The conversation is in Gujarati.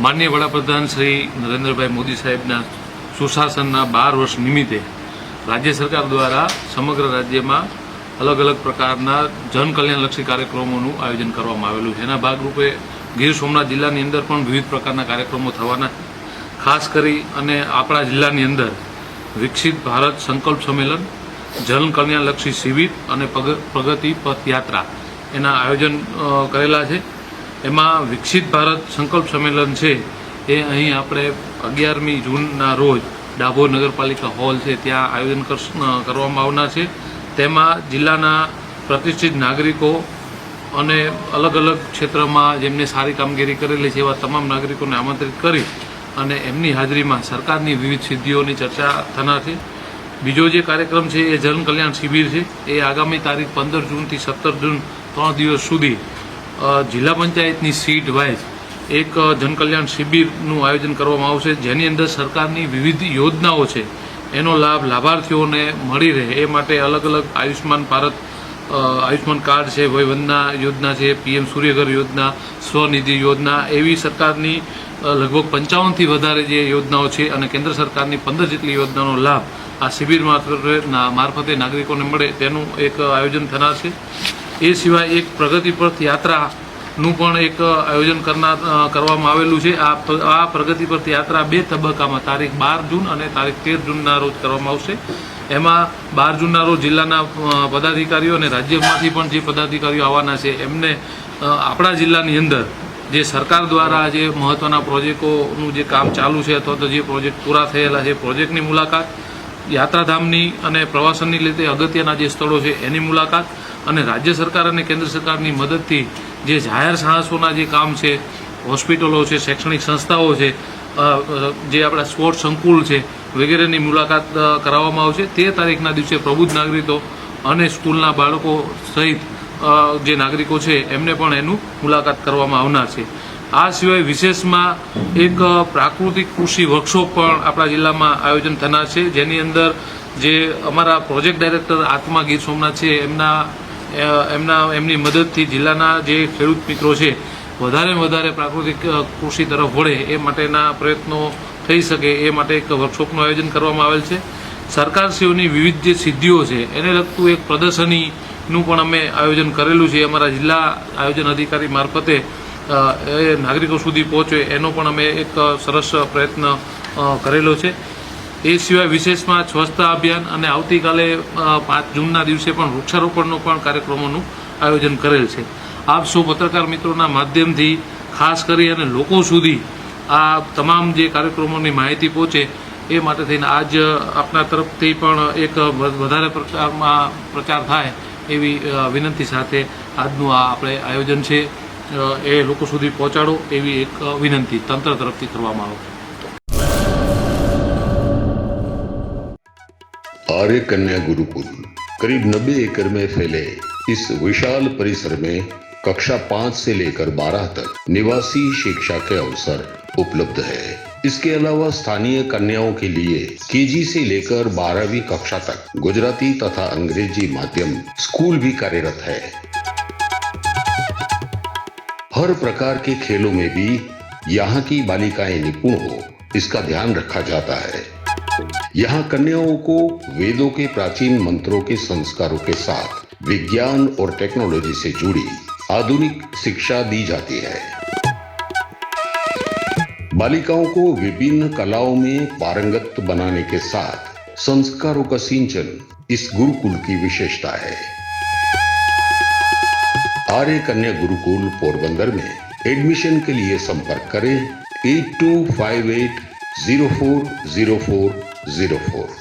માનનીય વડાપ્રધાન શ્રી નરેન્દ્રભાઈ મોદી સાહેબના સુશાસનના 12 વર્ષ નિમિત્તે રાજ્ય સરકાર દ્વારા સમગ્ર રાજ્યમાં અલગ અલગ પ્રકારના જનકલ્યાણલક્ષી કાર્યક્રમોનું આયોજન કરવામાં આવેલું છે. એના ભાગરૂપે ગીર સોમનાથ જિલ્લાની અંદર પણ વિવિધ પ્રકારના કાર્યક્રમો થવાના, ખાસ કરી અને આપણા જિલ્લાની અંદર વિકસિત ભારત સંકલ્પ સંમેલન, જનકલ્યાણલક્ષી શિબિર અને પ્રગતિ પથ યાત્રા એના આયોજન કરેલા છે. એમાં વિકસિત ભારત સંકલ્પ સંમેલન છે એ અહીં આપણે 11મી જૂનના રોજ ડાભોર નગરપાલિકા હોલ છે ત્યાં આયોજન કરવામાં આવનાર છે. તેમાં જિલ્લાના પ્રતિષ્ઠિત નાગરિકો અને અલગ અલગ ક્ષેત્રમાં જેમને સારી કામગીરી કરેલી છે એવા તમામ નાગરિકોને આમંત્રિત કરી અને એમની હાજરીમાં સરકારની વિવિધ સિદ્ધિઓની ચર્ચા થનાર છે. બીજો જે કાર્યક્રમ છે એ જનકલ્યાણ શિબિર છે. એ આગામી તારીખ 15 જૂનથી 17 જૂન 3 દિવસ સુધી જિલ્લા પંચાયતની સીટ વાઇઝ એક જનકલ્યાણ શિબિરનું આયોજન કરવામાં આવશે, જેની અંદર સરકારની વિવિધ યોજનાઓ છે એનો લાભ લાભાર્થીઓને મળી રહે એ માટે અલગ અલગ આયુષ્માન કાર્ડ છે, વયવંદના યોજના છે, PM સૂર્યઘર યોજના, સ્વનિધિ યોજના, એવી સરકારની લગભગ 55થી વધારે જે યોજનાઓ છે અને કેન્દ્ર સરકારની 15 જેટલી યોજનાનો લાભ આ શિબિર મારફતે નાગરિકોને મળે તેનું એક આયોજન થનાર છે. એ સિવાય એક પ્રગતિ પથ યાત્રાનું પણ એક આયોજન કરવામાં આવેલું છે. આ પ્રગતિ પથ યાત્રા 2 તબક્કામાં તારીખ 12 જૂન અને તારીખ 13 જૂનના રોજ કરવામાં આવશે. એમાં 12 જૂનના રોજ જિલ્લાના પદાધિકારીઓ અને રાજ્યમાંથી પણ જે પદાધિકારીઓ આવવાના છે એમને આપણા જિલ્લાની અંદર જે સરકાર દ્વારા જે મહત્વના પ્રોજેક્ટોનું જે કામ ચાલુ છે અથવા તો જે પ્રોજેક્ટ પૂરા થયેલા છે પ્રોજેક્ટની મુલાકાત, યાત્રાધામની અને પ્રવાસનની લીધે અગત્યના જે સ્થળો છે એની મુલાકાત, અને રાજ્ય સરકાર અને કેન્દ્ર સરકારની મદદથી જે જાહેર સાહસોના જે કામ છે, હોસ્પિટલો છે, શૈક્ષણિક સંસ્થાઓ છે, જે આપણા સ્પોર્ટ્સ સંકુલ છે વગેરેની મુલાકાત કરાવવામાં આવશે. 13 તારીખના દિવસે પ્રબુદ્ધ નાગરિકો અને સ્કૂલના બાળકો સહિત જે નાગરિકો છે એમને પણ એનું મુલાકાત કરવામાં આવનાર છે. આ સિવાય વિશેષમાં એક પ્રાકૃતિક કૃષિ વર્કશોપ પણ આપણા જિલ્લામાં આયોજન થનાર છે, જેની અંદર જે અમારા પ્રોજેક્ટ ડાયરેક્ટર આત્મા ગીર સોમનાથ છે એમની મદદથી જિલ્લાના જે ખેડૂત મિત્રો છે વધારે પ્રાકૃતિક કૃષિ તરફ વળે એ માટેના પ્રયત્નો થઈ શકે એ માટે એક વર્કશોપનું આયોજન કરવામાં આવેલ છે. સરકારશ્રીઓની વિવિધ જે સિદ્ધિઓ છે એને લગતું એક પ્રદર્શનીનું પણ અમે આયોજન કરેલું છે. અમારા જિલ્લા આયોજન અધિકારી મારફતે એ નાગરિકો સુધી પહોંચે એનો પણ અમે એક સરસ પ્રયત્ન કરેલો છે. એ સિવાય વિશેષમાં સ્વચ્છતા અભિયાન અને આવતીકાલે 5 જૂનના દિવસે પણ વૃક્ષારોપણનો પણ કાર્યક્રમોનું આયોજન કરેલ છે. આપ સૌ પત્રકાર મિત્રોના માધ્યમથી ખાસ કરી અને લોકો સુધી આ તમામ જે કાર્યક્રમોની માહિતી પહોંચે એ માટે થઈને આજ આપના તરફથી પણ એક વધારે પ્રકારમાં પ્રચાર થાય એવી વિનંતી સાથે આજનું આ આપણે આયોજન છે એ લોકો સુધી પહોંચાડો એવી એક વિનંતી તંત્ર તરફથી કરવામાં આવે. आर्य कन्या गुरुकुल करीब 90 एकड़ में फैले इस विशाल परिसर में कक्षा 5 से लेकर 12 तक निवासी शिक्षा के अवसर उपलब्ध है. इसके अलावा स्थानीय कन्याओं के लिए KG से लेकर 12वीं कक्षा तक गुजराती तथा अंग्रेजी माध्यम स्कूल भी कार्यरत है. हर प्रकार के खेलों में भी यहाँ की बालिकाएं निपुण हो इसका ध्यान रखा जाता है. यहाँ कन्याओं को वेदों के प्राचीन मंत्रों के संस्कारों के साथ विज्ञान और टेक्नोलॉजी से जुड़ी आधुनिक शिक्षा दी जाती है. बालिकाओं को विभिन्न कलाओं में पारंगत बनाने के साथ संस्कारों का सिंचन इस गुरुकुल की विशेषता है. आर्य कन्या गुरुकुल पोरबंदर में एडमिशन के लिए संपर्क करें 8258040404.